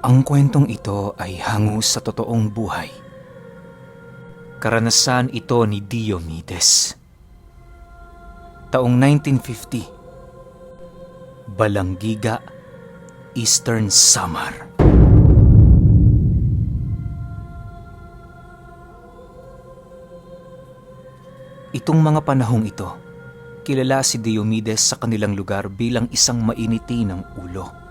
Ang kwentong ito ay hango sa totoong buhay. Karanasan ito ni Diomedes. Taong 1950, Balanggiga, Eastern Samar. Itong mga panahong ito, kilala si Diomedes sa kanilang lugar bilang isang mainiti ng ulo.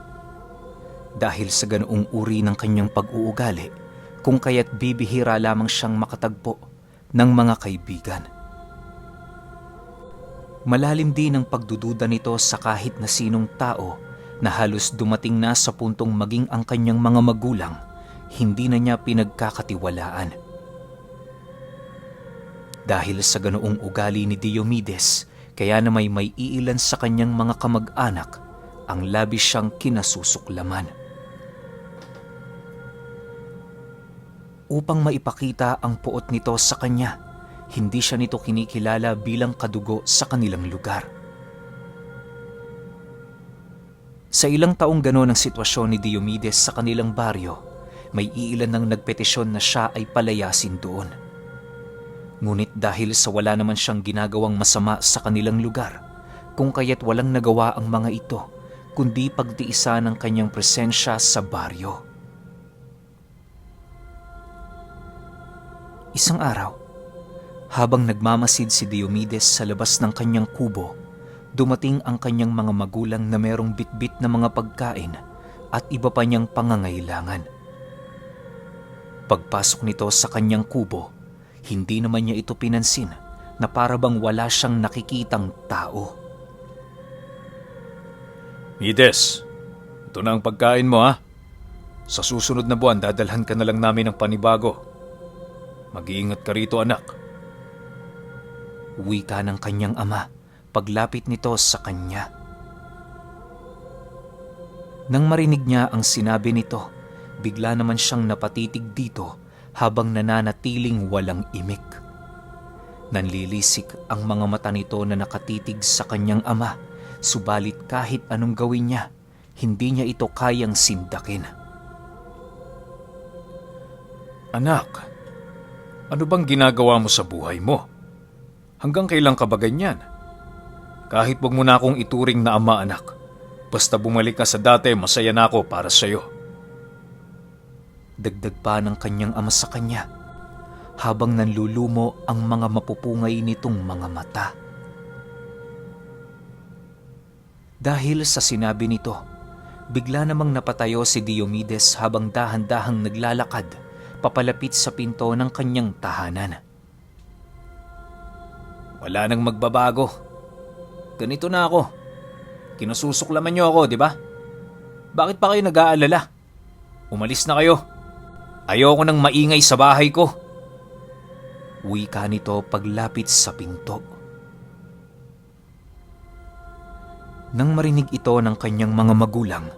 Dahil sa ganoong uri ng kanyang pag-uugali, kung kaya't bibihira lamang siyang makatagpo ng mga kaibigan. Malalim din ang pagdududa nito sa kahit na sinong tao na halos dumating na sa puntong maging ang kanyang mga magulang, hindi na niya pinagkakatiwalaan. Dahil sa ganoong ugali ni Diomedes, kaya na may iilan sa kanyang mga kamag-anak ang labis siyang kinasusuklaman. Upang maipakita ang puot nito sa kanya, hindi siya nito kinikilala bilang kadugo sa kanilang lugar. Sa ilang taong gano'n ang sitwasyon ni Diomedes sa kanilang baryo, may iilan nang nagpetisyon na siya ay palayasin doon. Ngunit dahil sa wala naman siyang ginagawang masama sa kanilang lugar, kung kaya't walang nagawa ang mga ito, kundi pagtiisa ng kanyang presensya sa baryo. Isang araw, habang nagmamasid si Diomedes sa labas ng kanyang kubo, dumating ang kanyang mga magulang na merong bitbit na mga pagkain at iba pa niyang pangangailangan. Pagpasok nito sa kanyang kubo, hindi naman niya ito pinansin na para bang wala siyang nakikitang tao. Mides, ito na ang pagkain mo ha. Sa susunod na buwan dadalhan ka na lang namin ng panibago. Mag-iingat ka rito anak. Wika ng kanyang ama paglapit nito sa kanya. Nang marinig niya ang sinabi nito, bigla naman siyang napatitig dito habang nananatiling walang imik. Nanlilisik ang mga mata nito na nakatitig sa kanyang ama, subalit kahit anong gawin niya, hindi niya ito kayang sindakin. Anak, ano bang ginagawa mo sa buhay mo? Hanggang kailan ka ba ganyan? Kahit wag mo na akong ituring na ama anak, basta bumalik ka sa dati, masaya na ako para sa'yo. Dagdag pa ng kanyang ama sa kanya, habang nanlulumo ang mga mapupungay nitong mga mata. Dahil sa sinabi nito, bigla namang napatayo si Diomedes habang dahan-dahang naglalakad papalapit sa pinto ng kanyang tahanan. Wala nang magbabago. Ganito na ako. Kinasusuklaman niyo ako, di ba? Bakit pa kayo nag-aalala? Umalis na kayo. Ayoko nang maingay sa bahay ko. Wika nito paglapit sa pinto. Nang marinig ito ng kanyang mga magulang,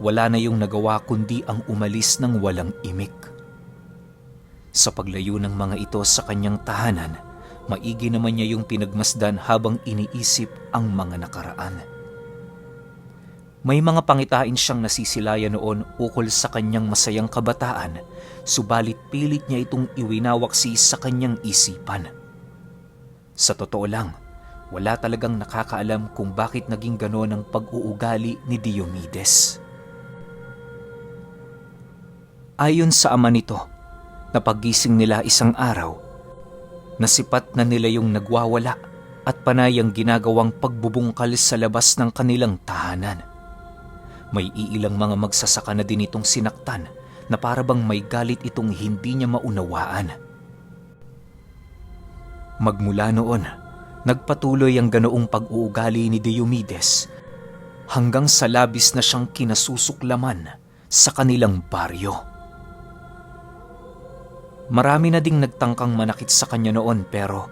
wala na yung nagawa kundi ang umalis ng walang imik. Sa paglayo ng mga ito sa kanyang tahanan, maigi naman niya yung pinagmasdan habang iniisip ang mga nakaraan. May mga pangitain siyang nasisilaya noon ukol sa kanyang masayang kabataan, subalit pilit niya itong iwinawaksi sa kanyang isipan. Sa totoo lang, wala talagang nakakaalam kung bakit naging ganon ang pag-uugali ni Diomedes. Ayon sa ama nito, napagising nila isang araw, nasipat na nila yung nagwawala at panay ang ginagawang pagbubungkal sa labas ng kanilang tahanan. May iilang mga magsasaka na din itong sinaktan na parabang may galit itong hindi niya maunawaan. Magmula noon, nagpatuloy ang ganoong pag-uugali ni Diomedes hanggang sa labis na siyang kinasusuklaman sa kanilang baryo. Marami na ding nagtangkang manakit sa kanya noon pero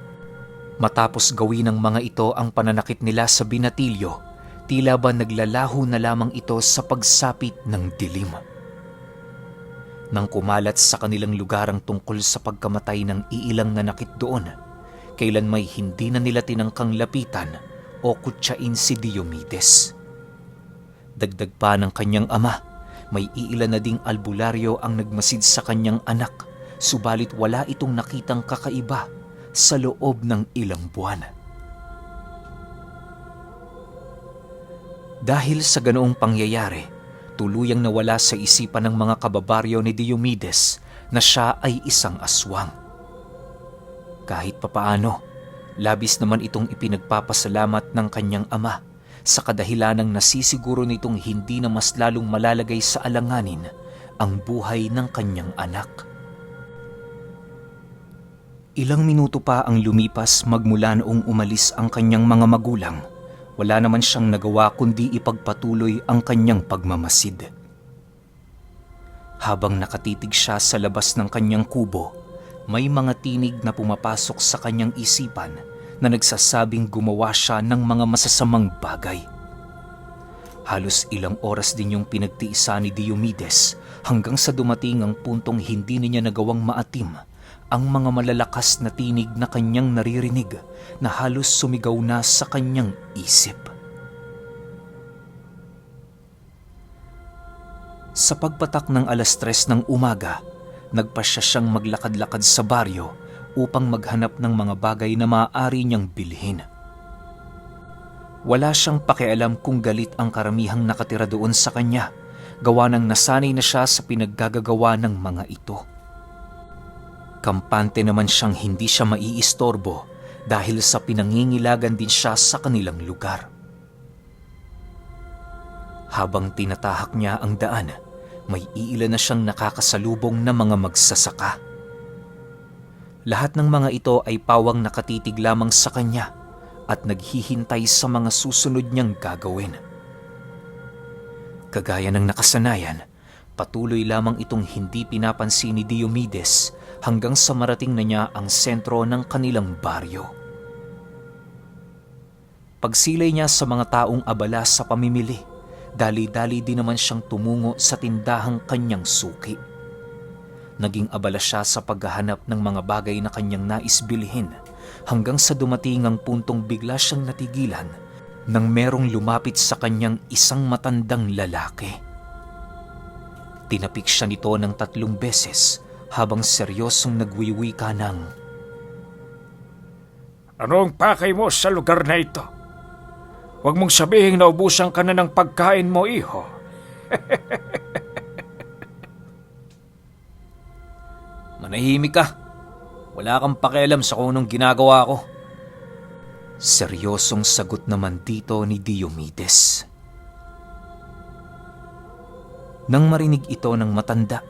matapos gawin ng mga ito ang pananakit nila sa binatilyo, tila ba naglalaho na lamang ito sa pagsapit ng dilim. Nang kumalat sa kanilang lugar ang tungkol sa pagkamatay ng iilang nanakit doon, kailan may hindi na nila tinangkang lapitan o kutsain si Diomedes. Dagdag pa ng kanyang ama, May iilan na ding albularyo ang nagmasid sa kanyang anak, subalit wala itong nakitang kakaiba sa loob ng ilang buwan. Dahil sa ganoong pangyayari, tuluyang nawala sa isipan ng mga kababaryo ni Diomedes na siya ay isang aswang. Kahit papaano, labis naman itong ipinagpapasalamat ng kanyang ama sa kadahilanang nasisiguro nitong hindi na mas lalong malalagay sa alanganin ang buhay ng kanyang anak. Ilang minuto pa ang lumipas magmula noong umalis ang kanyang mga magulang. Wala naman siyang nagawa kundi ipagpatuloy ang kanyang pagmamasid. Habang nakatitig siya sa labas ng kanyang kubo, may mga tinig na pumapasok sa kanyang isipan na nagsasabing gumawa siya ng mga masasamang bagay. Halos ilang oras din yung pinagtiisa ni Diomedes hanggang sa dumating ang puntong hindi niya nagawang maatim ang mga malalakas na tinig na kanyang naririnig na halos sumigaw na sa kanyang isip. Sa pagpatak ng 3:00 ng umaga, nagpasya siyang maglakad-lakad sa baryo upang maghanap ng mga bagay na maaari niyang bilhin. Wala siyang pakialam kung galit ang karamihang nakatira doon sa kanya, gawa ng nasanay na siya sa pinaggagawa ng mga ito. Kampante naman siyang hindi siya maiistorbo dahil sa pinangingilagan din siya sa kanilang lugar. Habang tinatahak niya ang daan, may iilan na siyang nakakasalubong na mga magsasaka. Lahat ng mga ito ay pawang nakatitig lamang sa kanya at naghihintay sa mga susunod niyang gagawin. Kagaya ng nakasanayan, patuloy lamang itong hindi pinapansin ni Diomedes hanggang sa marating na niya ang sentro ng kanilang baryo. Pagsilay niya sa mga taong abala sa pamimili, dali-dali din naman siyang tumungo sa tindahang kanyang suki. Naging abala siya sa paghahanap ng mga bagay na kanyang nais bilhin hanggang sa dumating ang puntong bigla siyang natigilan nang merong lumapit sa kanyang isang matandang lalaki. Tinapik siya nito ng 3 beses habang seryosong nagwiwika ng, Ano ang pakay mo sa lugar na ito? Huwag mong sabihin na ubusan ka na ng pagkain mo, iho. Manahimik ka. Wala kang pakialam sa kung anong ginagawa ko. Seryosong sagot naman dito ni Diomedes. Nang marinig ito ng matanda,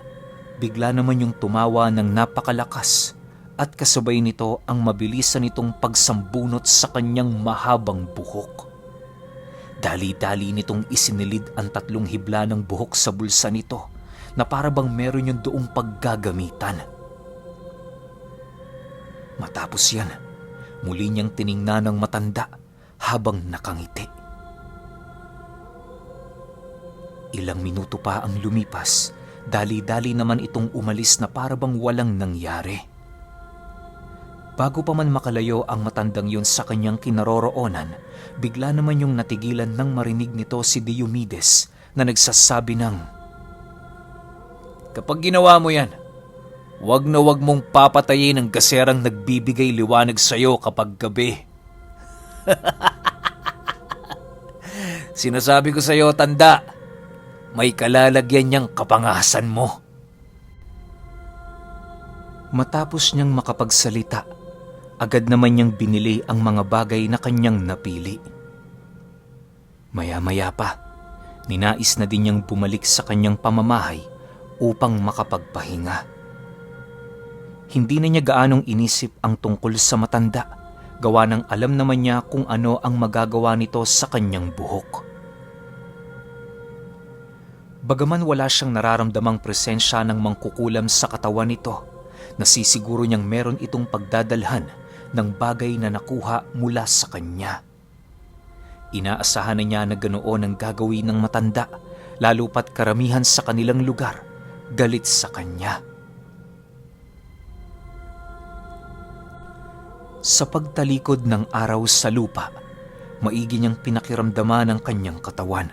bigla naman yung tumawa ng napakalakas at kasabay nito ang mabilisan nitong pagsambunot sa kanyang mahabang buhok. Dali-dali nitong isinilid ang 3 hibla ng buhok sa bulsa nito na para bang meron yung doong paggagamitan. Matapos yan, muli niyang tiningnan ng matanda habang nakangiti. Ilang minuto pa ang lumipas, dali-dali naman itong umalis na para bang walang nangyari. Bago pa man makalayo ang matandang yun sa kanyang kinaroroonan, bigla naman yung natigilan nang marinig nito si Diomedes na nagsasabi ng, Kapag ginawa mo yan, wag na wag mong papatayin ang gaserang nagbibigay liwanag sa'yo kapag gabi. Sinasabi ko sa'yo, tanda, may kalalagyan niyang kapangasan mo. Matapos niyang makapagsalita, agad naman niyang binili ang mga bagay na kanyang napili. Maya-maya pa, ninais na din niyang bumalik sa kanyang pamamahay upang makapagpahinga. Hindi na niya gaanong inisip ang tungkol sa matanda, gawa ng alam naman niya kung ano ang magagawa nito sa kanyang buhok. Bagaman wala siyang nararamdamang presensya ng mangkukulam sa katawan nito, nasisiguro niyang meron itong pagdadalhan ng bagay na nakuha mula sa kanya. Inaasahan na niya na ganoon ang gagawin ng matanda, lalo pat karamihan sa kanilang lugar galit sa kanya. Sa pagtalikod ng araw sa lupa, maigi niyang pinakiramdaman ang kanyang katawan.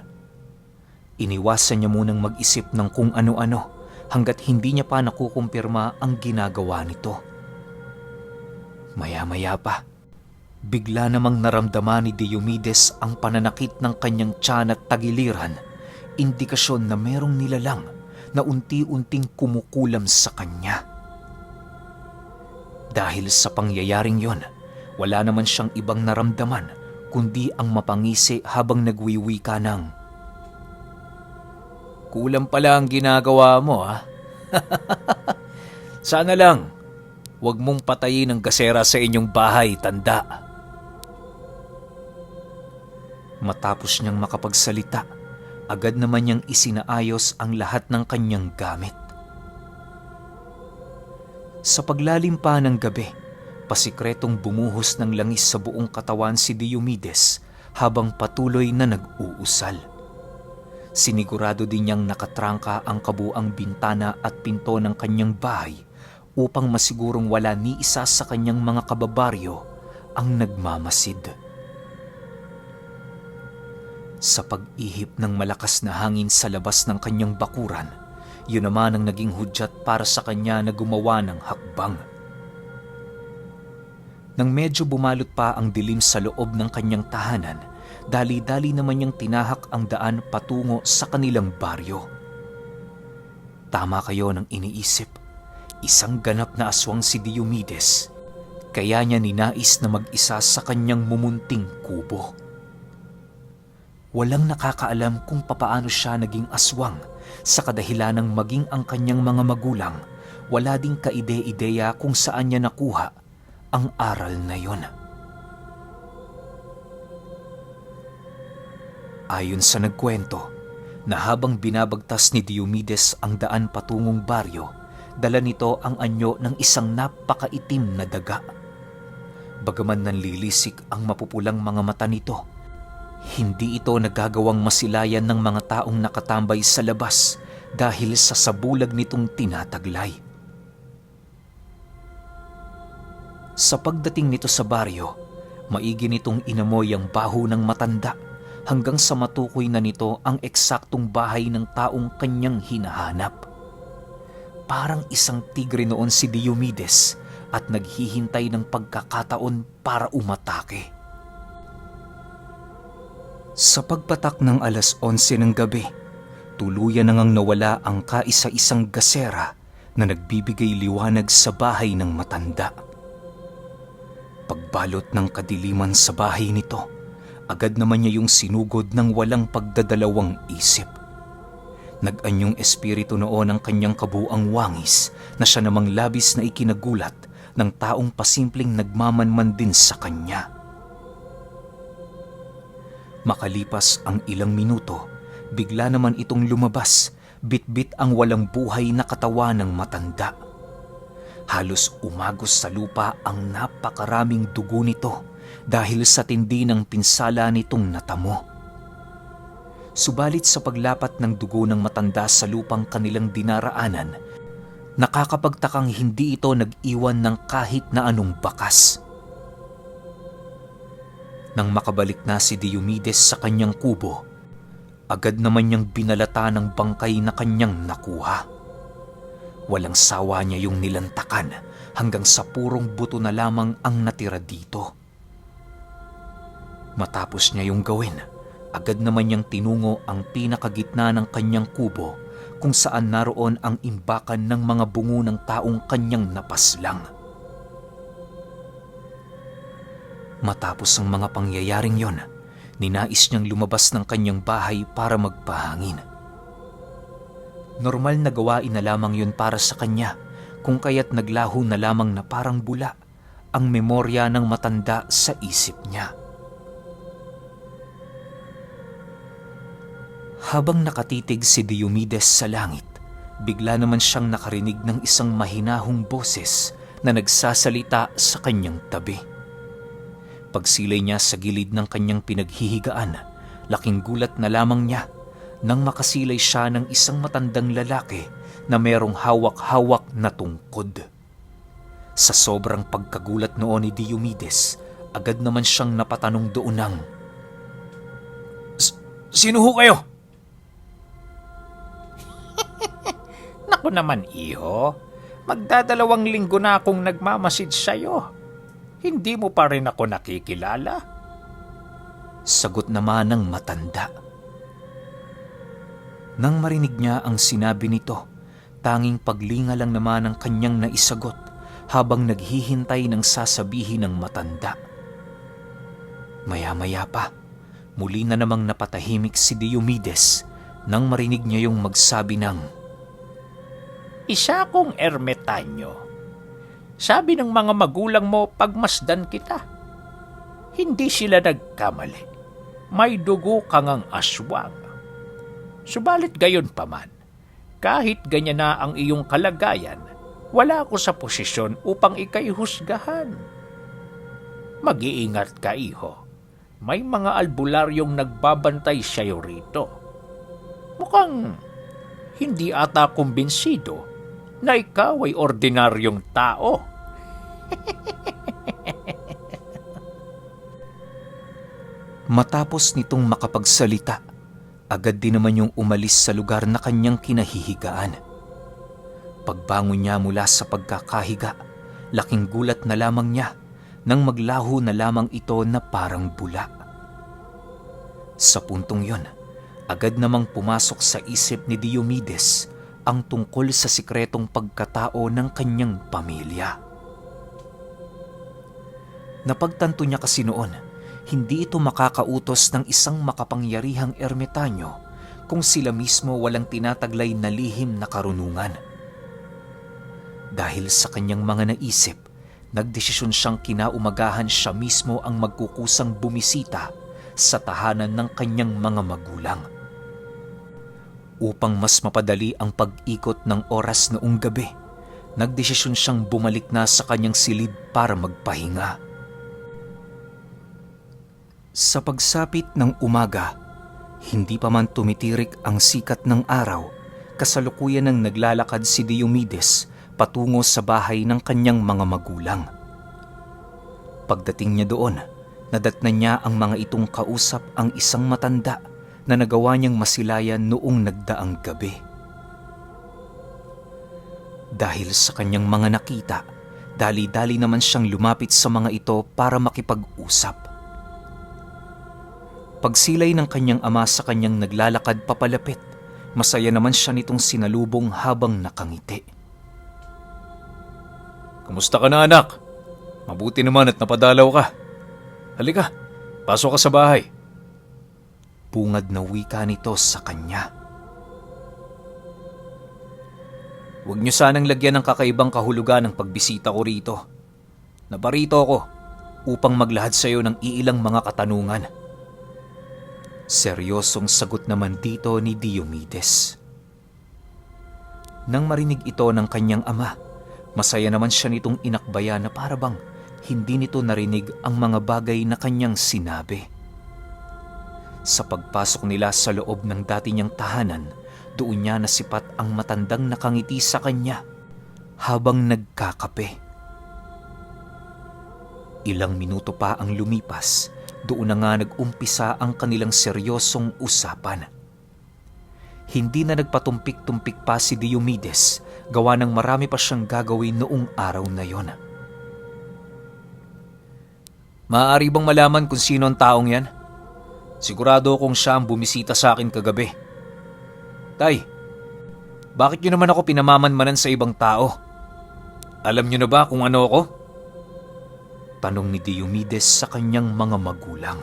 Iniwasan niya munang mag-isip ng kung ano-ano hanggat hindi niya pa nakukumpirma ang ginagawa nito. Maya-maya pa, bigla namang naramdaman ni Diomedes ang pananakit ng kanyang tiyan at tagiliran, indikasyon na merong nilalang na unti-unting kumukulam sa kanya. Dahil sa pangyayaring yon, wala naman siyang ibang naramdaman kundi ang mapangisi habang nagwiwika ng, "Kulang pala ang ginagawa mo, ha? Sana lang, huwag mong patayin ang gasera sa inyong bahay, tanda." Matapos niyang makapagsalita, agad naman niyang isinaayos ang lahat ng kanyang gamit. Sa paglalim pa ng gabi, pasikretong bumuhos ng langis sa buong katawan si Diomedes habang patuloy na nag-uusal. Sinigurado din niyang nakatrangka ang kabuang bintana at pinto ng kanyang bahay upang masigurong wala ni isa sa kanyang mga kababaryo ang nagmamasid. Sa pag-ihip ng malakas na hangin sa labas ng kanyang bakuran, yun naman ang naging hudyat para sa kanya na gumawa ng hakbang. Nang medyo bumalot pa ang dilim sa loob ng kanyang tahanan, dali-dali naman niyang tinahak ang daan patungo sa kanilang baryo. Tama kayo ng iniisip, isang ganap na aswang si Diomedes, kaya niya ninais na mag-isa sa kanyang mumunting kubo. Walang nakakaalam kung papaano siya naging aswang sa kadahilanang maging ang kanyang mga magulang, wala ding kaide-ideya kung saan niya nakuha ang aral na yon. Ayon sa nagkwento, na habang binabagtas ni Diomedes ang daan patungong baryo, dala nito ang anyo ng isang napakaitim na daga. Bagaman nanlilisik ang mapupulang mga mata nito, hindi ito nagagawang masilayan ng mga taong nakatambay sa labas dahil sa sabulag nitong tinataglay. Sa pagdating nito sa baryo, maigi nitong inamoy ang baho ng matanda hanggang sa matukoy na nito ang eksaktong bahay ng taong kanyang hinahanap. Parang isang tigre noon si Diomedes at naghihintay ng pagkakataon para umatake. Sa pagpatak ng 11:00 ng gabi, tuluyan na ngang nawala ang kaisa-isang gasera na nagbibigay liwanag sa bahay ng matanda. Pagbalot ng kadiliman sa bahay nito, agad naman niya yung sinugod ng walang pagdadalawang isip. Nag-anyong espiritu noon ang kanyang kabuang wangis na siya namang labis na ikinagulat ng taong pasimpleng nagmamanman din sa kanya. Makalipas ang ilang minuto, bigla naman itong lumabas, bitbit ang walang buhay na katawan ng matanda. Halos umagos sa lupa ang napakaraming dugo nito dahil sa tindi ng pinsala nitong natamo. Subalit sa paglapat ng dugo ng matanda sa lupang kanilang dinaraanan, nakakapagtakang hindi ito nag-iwan ng kahit na anong bakas. Nang makabalik na si Diomedes sa kanyang kubo, agad naman niyang binalata ng bangkay na kanyang nakuha. Walang sawa niya yung nilantakan hanggang sa purong buto na lamang ang natira dito. Matapos niya yung gawin, agad naman niyang tinungo ang pinakagitna ng kanyang kubo kung saan naroon ang imbakan ng mga bungo ng taong kanyang napaslang. Matapos ang mga pangyayaring yon, ninais niyang lumabas ng kanyang bahay para magpahangin. Normal na gawain na lamang yun para sa kanya, kung kaya't naglaho na lamang na parang bula ang memorya ng matanda sa isip niya. Habang nakatitig si Diomedes sa langit, bigla naman siyang nakarinig ng isang mahinahong boses na nagsasalita sa kanyang tabi. Pagsilay niya sa gilid ng kanyang pinaghihigaan, laking gulat na lamang niya nang makasilay siya ng isang matandang lalaki na merong hawak-hawak na tungkod. Sa sobrang pagkagulat noon ni Diomedes, agad naman siyang napatanong doon ng, Sino ho kayo? Nako naman, iho. Magdadalawang linggo na akong nagmamasid sa'yo. Hindi mo pa rin ako nakikilala? Sagot naman ng matanda. Nang marinig niya ang sinabi nito, tanging paglinga lang naman ang kanyang naisagot habang naghihintay ng sasabihin ng matanda. Maya-maya pa, muli na namang napatahimik si Diomedes nang marinig niya yung magsabi ng, Isa akong ermetanyo. Sabi ng mga magulang mo pagmasdan kita. Hindi sila nagkamali. May dugo kang ang aswang. Subalit gayon pa man, kahit ganyan na ang iyong kalagayan, wala ako sa posisyon upang ika'y husgahan. Mag-iingat ka, iho. May mga albularyong nagbabantay sa'yo rito. Mukhang hindi ata kumbinsido na ikaw ay ordinaryong tao. Matapos nitong makapagsalita, agad din naman yung umalis sa lugar na kanyang kinahihigaan. Pagbangon niya mula sa pagkakahiga, laking gulat na lamang niya nang maglaho na lamang ito na parang bula. Sa puntong yon, agad namang pumasok sa isip ni Diomedes ang tungkol sa sikretong pagkatao ng kanyang pamilya. Napagtanto niya kasi noon, hindi ito makakautos ng isang makapangyarihang ermitanyo kung sila mismo walang tinataglay na lihim na karunungan. Dahil sa kanyang mga naisip, nagdesisyon siyang kinaumagahan siya mismo ang magkukusang bumisita sa tahanan ng kanyang mga magulang. Upang mas mapadali ang pag-ikot ng oras noong gabi, nagdesisyon siyang bumalik na sa kanyang silid para magpahinga. Sa pagsapit ng umaga, hindi pa man tumitirik ang sikat ng araw, kasalukuyan nang naglalakad si Diomedes patungo sa bahay ng kanyang mga magulang. Pagdating niya doon, nadatnan niya ang mga itong kausap ang isang matanda na nagawa niyang masilayan noong nagdaang gabi. Dahil sa kanyang mga nakita, dali-dali naman siyang lumapit sa mga ito para makipag-usap. Pagsilay ng kanyang ama sa kanyang naglalakad papalapit, masaya naman siya nitong sinalubong habang nakangiti. Kumusta ka na, anak? Mabuti naman at napadalaw ka. Halika, pasok ka sa bahay. Bungad na wika nito sa kanya. Huwag niyo sanang lagyan ng kakaibang kahulugan ng pagbisita ko rito. Naparito ako upang maglahad sa iyo ng iilang mga katanungan. Seryosong sagot naman dito ni Diomedes. Nang marinig ito ng kanyang ama, masaya naman siya nitong inakbaya na parabang hindi nito narinig ang mga bagay na kanyang sinabi. Sa pagpasok nila sa loob ng dati niyang tahanan, doon niya nasipat ang matandang nakangiti sa kanya habang nagkakape. Ilang minuto pa ang lumipas, doon na nga nag-umpisa ang kanilang seryosong usapan. Hindi na nagpatumpik-tumpik pa si Diomedes, gawa ng marami pa siyang gagawin noong araw na yon. Maaari bang malaman kung sino ang taong yan? Sigurado akong siya ang bumisita sa akin kagabi. Tay, bakit niyo naman ako pinamamanmanan sa ibang tao? Alam niyo na ba kung ano ako? Tanong ni Diomedes sa kanyang mga magulang.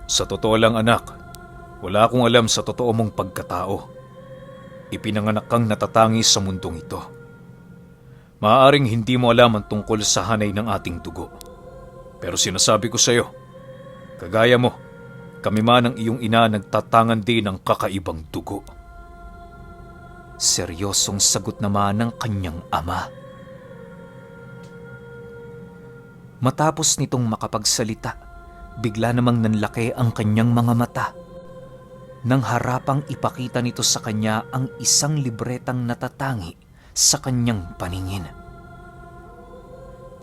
Sa totoo lang, anak, wala akong alam sa totoo mong pagkatao. Ipinanganak kang natatangis sa mundong ito. Maaaring hindi mo alam ang tungkol sa hanay ng ating dugo. Pero sinasabi ko sa iyo, kagaya mo, kami man ang iyong ina nagtatangan din ng kakaibang dugo. Seryosong sagot naman ng kanyang ama. Matapos nitong makapagsalita, bigla namang nanlaki ang kanyang mga mata. Nang harapang ipakita nito sa kanya ang isang libretang natatangi sa kanyang paningin.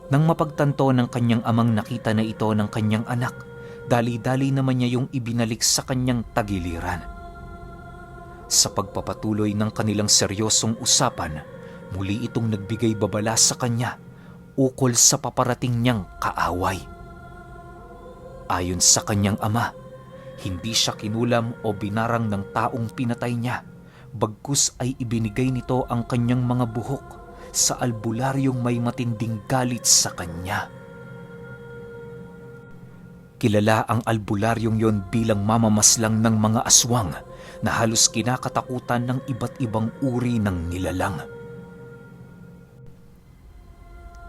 Nang mapagtanto ng kanyang amang nakita na ito ng kanyang anak, dali-dali naman niya yung ibinalik sa kanyang tagiliran. Sa pagpapatuloy ng kanilang seryosong usapan, muli itong nagbigay babala sa kanya ukol sa paparating niyang kaaway. Ayon sa kanyang ama, hindi siya kinulam o binarang ng taong pinatay niya, bagkus ay ibinigay nito ang kanyang mga buhok sa albularyong may matinding galit sa kanya. Kilala ang albularyong yon bilang mamamaslang ng mga aswang na halos kinakatakutan ng iba't ibang uri ng nilalang.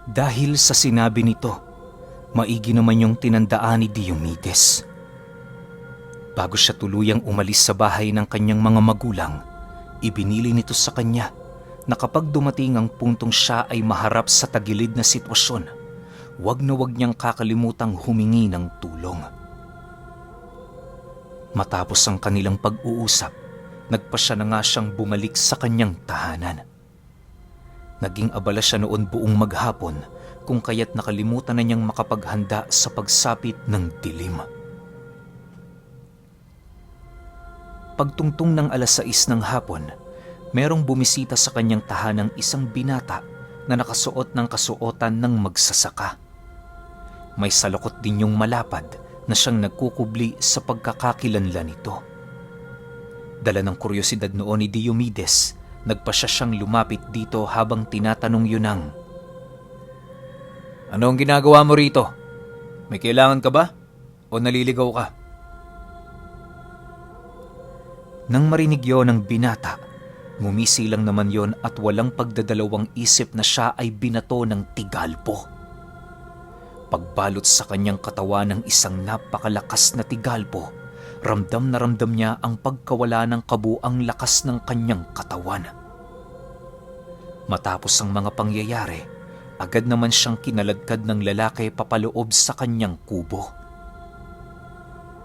Dahil sa sinabi nito, maigi naman yung tinandaan ni Diomedes. Bago siya tuluyang umalis sa bahay ng kanyang mga magulang, ibinili nito sa kanya na kapag dumating ang puntong siya ay maharap sa tagilid na sitwasyon, wag na wag niyang kakalimutang humingi ng tulong. Matapos ang kanilang pag-uusap, nagpasya na nga siyang bumalik sa kanyang tahanan. Naging abala siya noon buong maghapon kung kaya't nakalimutan na niyang makapaghanda sa pagsapit ng dilim. Pagtungtong ng 6:00 ng hapon, merong bumisita sa kanyang tahanang isang binata na nakasuot ng kasuotan ng magsasaka. May salukot din yung malapad na siyang nagkukubli sa pagkakakilanlan nito. Dala ng kuryosidad noon ni Diomedes, nagpasya siyang lumapit dito habang tinatanong yun ang, Ano ang ginagawa mo rito? May kailangan ka ba? O naliligaw ka? Nang marinig yon ng binata, ngumisi lang naman yon at walang pagdadalawang isip na siya ay binato ng tigalpo. Pagbalot sa kanyang katawan ng isang napakalakas na tigalpo, ramdam na ramdam niya ang pagkawala ng kabuang lakas ng kanyang katawan. Matapos ang mga pangyayari, agad naman siyang kinaladkad ng lalaki papaloob sa kanyang kubo.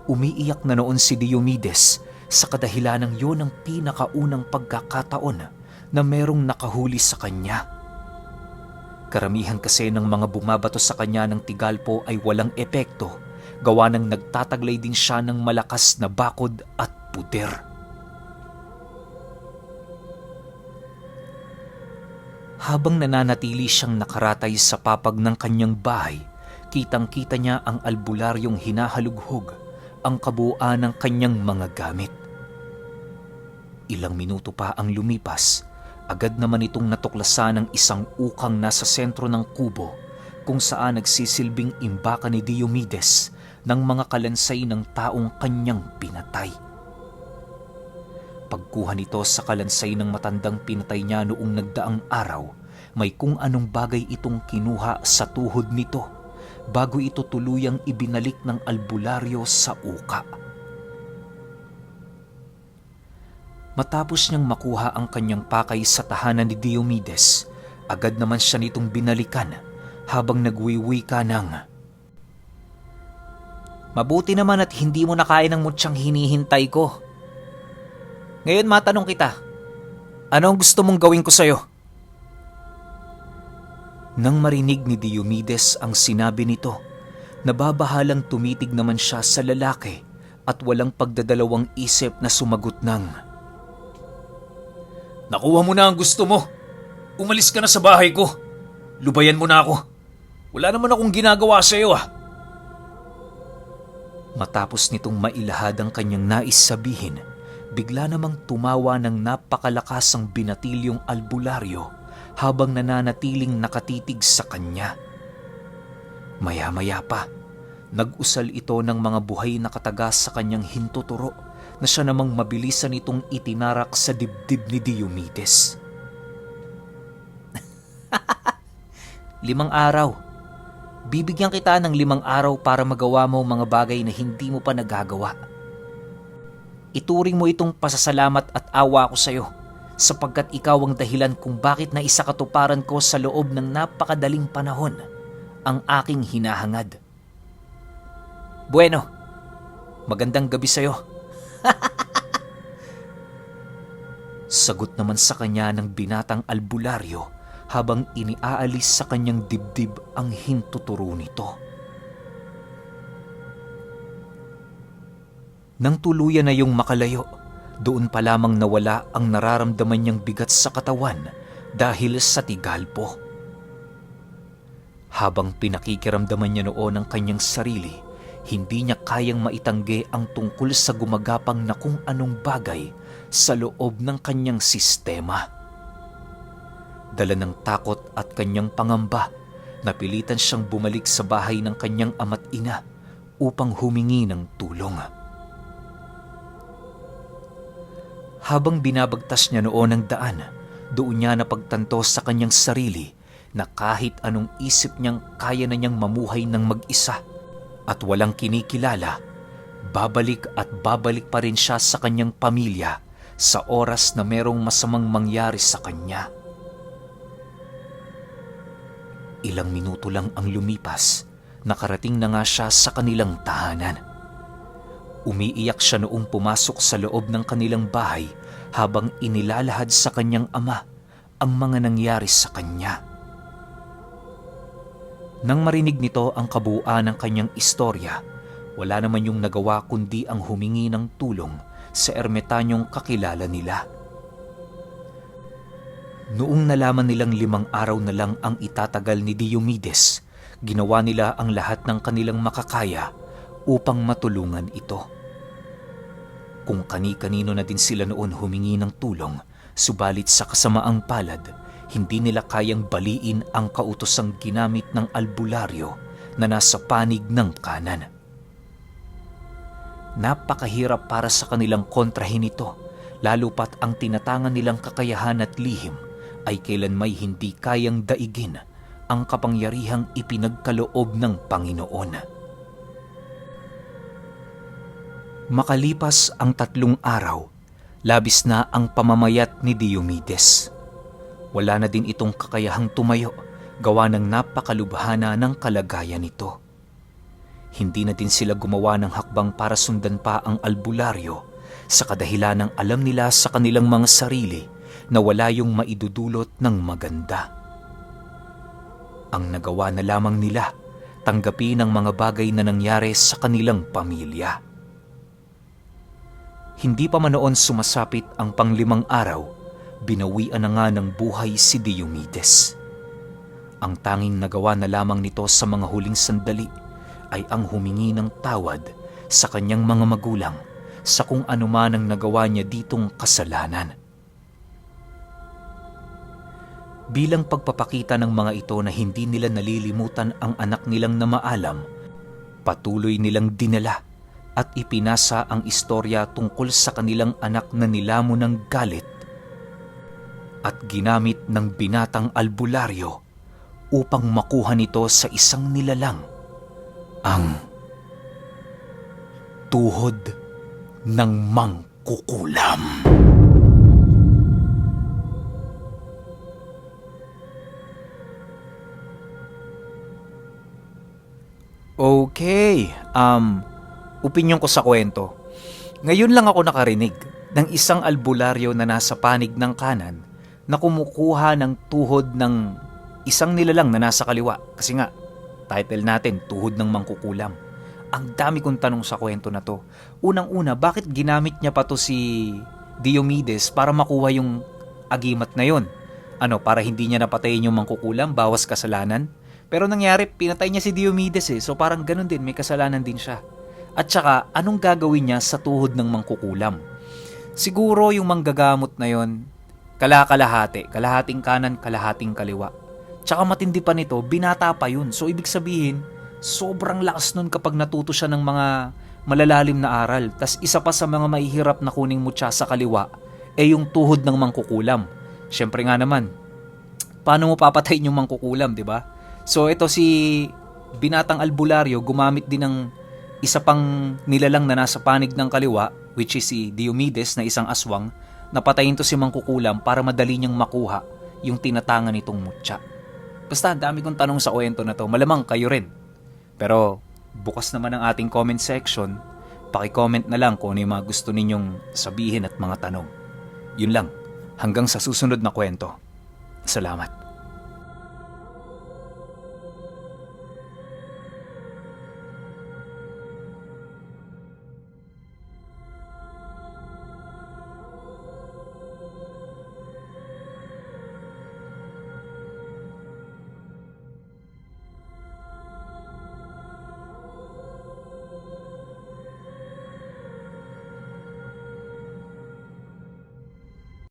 Umiiyak na noon si Diomedes sa kadahilanang yon ang pinakaunang pagkakataon na merong nakahuli sa kanya. Karamihan kasi ng mga bumabato sa kanya ng tigalpo ay walang epekto, gawa ng nagtataglay din siya ng malakas na bakod at puder. Habang nananatili siyang nakaratay sa papag ng kanyang bahay, kitang-kita niya ang albularyong hinahalughog ang kabuuan ng kanyang mga gamit. Ilang minuto pa ang lumipas, agad naman itong natuklasan ng isang ukang nasa sentro ng kubo kung saan nagsisilbing imbaka ni Diomedes ng mga kalansay ng taong kanyang pinatay. Pagkuha nito sa kalansay ng matandang pinatay niya noong nagdaang araw, may kung anong bagay itong kinuha sa tuhod nito bago ito tuluyang ibinalik ng albularyo sa uka. Matapos niyang makuha ang kanyang pakay sa tahanan ni Diomedes, agad naman siya nitong binalikan habang nagwiwika ng, "Mabuti naman at hindi mo nakain ang mutsyang hinihintay ko. Ngayon matanong kita, ano ang gusto mong gawin ko sa'yo?" Nang marinig ni Diomedes ang sinabi nito, nababahalang tumitig naman siya sa lalaki at walang pagdadalawang isip na sumagot ng, Nakuha mo na ang gusto mo. Umalis ka na sa bahay ko. Lubayan mo na ako. Wala naman akong ginagawa sa iyo Matapos nitong mailahad ang kanyang nais sabihin, bigla namang tumawa ng napakalakasang binatilyong albularyo habang nananatiling nakatitig sa kanya. Maya-maya pa, nag-usal ito ng mga buhay na katagas sa kanyang hintuturo na siya namang mabilisan itong itinarak sa dibdib ni Diomedes. 5 araw. Bibigyan kita ng 5 araw para magawa mo mga bagay na hindi mo pa nagagawa. Ituring mo itong pasasalamat at awa ko sa iyo, sapagkat ikaw ang dahilan kung bakit naisakatuparan ko sa loob ng napakadaling panahon ang aking hinahangad. Bueno, magandang gabi sa iyo. Sagot naman sa kanya ng binatang albularyo habang iniaalis sa kanyang dibdib ang hintuturo nito. Nang tuluyan na yung makalayo, Doon pa lamang nawala ang nararamdaman niyang bigat sa katawan dahil sa tigalpo. Habang pinakikiramdaman niya noon ang kanyang sarili, hindi niya kayang maitanggi ang tungkol sa gumagapang na kung anong bagay sa loob ng kanyang sistema. Dala ng takot at kanyang pangamba, napilitan siyang bumalik sa bahay ng kanyang ama't ina upang humingi ng tulong. Habang binabagtas niya noon ang daan, doon niya napagtanto sa kanyang sarili na kahit anong isip niyang kaya na niyang mamuhay ng mag-isa at walang kinikilala, babalik at babalik pa rin siya sa kanyang pamilya sa oras na merong masamang mangyari sa kanya. Ilang minuto lang ang lumipas, nakarating na nga siya sa kanilang tahanan. Umiiyak siya noong pumasok sa loob ng kanilang bahay habang inilalahad sa kanyang ama ang mga nangyari sa kanya. Nang marinig nito ang kabuuan ng kanyang istorya, wala naman yung nagawa kundi ang humingi ng tulong sa ermitanyong kakilala nila. Noong nalaman nilang 5 araw na lang ang itatagal ni Diomedes, ginawa nila ang lahat ng kanilang makakaya upang matulungan ito. Kung kani-kanino na din sila noon humingi ng tulong, subalit sa kasamaang palad, hindi nila kayang baliin ang kautosang ginamit ng albularyo na nasa panig ng kanan. Napakahirap para sa kanilang kontrahin ito, lalo pat ang tinatangan nilang kakayahan at lihim ay kailanmay hindi kayang daigin ang kapangyarihang ipinagkaloob ng Panginoon. Makalipas ang 3 araw, labis na ang pamamayat ni Diomedes. Wala na din itong kakayahang tumayo, gawa ng napakalubhana ng kalagayan nito. Hindi na din sila gumawa ng hakbang para sundan pa ang albularyo sa kadahilan ng alam nila sa kanilang mga sarili na wala yung maidudulot ng maganda. Ang nagawa na lamang nila, tanggapin ang mga bagay na nangyari sa kanilang pamilya. Hindi pa man noon sumasapit ang 5 araw, binawian na nga ng buhay si Diomedes. Ang tanging nagawa na lamang nito sa mga huling sandali ay ang humingi ng tawad sa kanyang mga magulang sa kung anuman ang nagawa niya ditong kasalanan. Bilang pagpapakita ng mga ito na hindi nila nalilimutan ang anak nilang na maalam, patuloy nilang dinala at ipinasa ang istorya tungkol sa kanilang anak na nilamon ng galit at ginamit ng binatang albularyo upang makuha nito sa isang nilalang ang tuhod ng mangkukulam. Okay, opinyon ko sa kwento. Ngayon lang ako nakarinig ng isang albularyo na nasa panig ng kanan na kumukuha ng tuhod ng isang nilalang na nasa kaliwa. Kasi nga, title natin, Tuhod ng Mangkukulam. Ang dami kong tanong sa kwento na to. Unang-una, bakit ginamit niya pa to si Diomedes para makuha yung agimat na yon? Para hindi niya napatayin yung mangkukulam, bawas kasalanan? Pero nangyari, pinatay niya si Diomedes So parang ganun din, may kasalanan din siya. At saka, anong gagawin niya sa tuhod ng mangkukulam? Siguro yung manggagamot na yon, kalahating kanan, kalahating kaliwa. Tsaka matindi pa nito, binata pa yun. So ibig sabihin, sobrang lakas nun kapag natuto siya ng mga malalalim na aral. Tas isa pa sa mga mahihirap na kuning mutya sa kaliwa, yung tuhod ng mangkukulam. Syempre nga naman, paano mo papatayin yung mangkukulam, di ba? So ito si binatang albularyo, gumamit din ng isa pang nilalang na nasa panig ng kaliwa, which is si Diomedes na isang aswang, napatayin to si mangkukulam para madali niyang makuha yung tinatangan nitong mutya. Basta dami kong tanong sa kwento na to, malamang kayo rin. Pero bukas naman ang ating comment section, paki-comment na lang kung ano yung mga gusto ninyong sabihin at mga tanong. Yun lang, hanggang sa susunod na kwento. Salamat.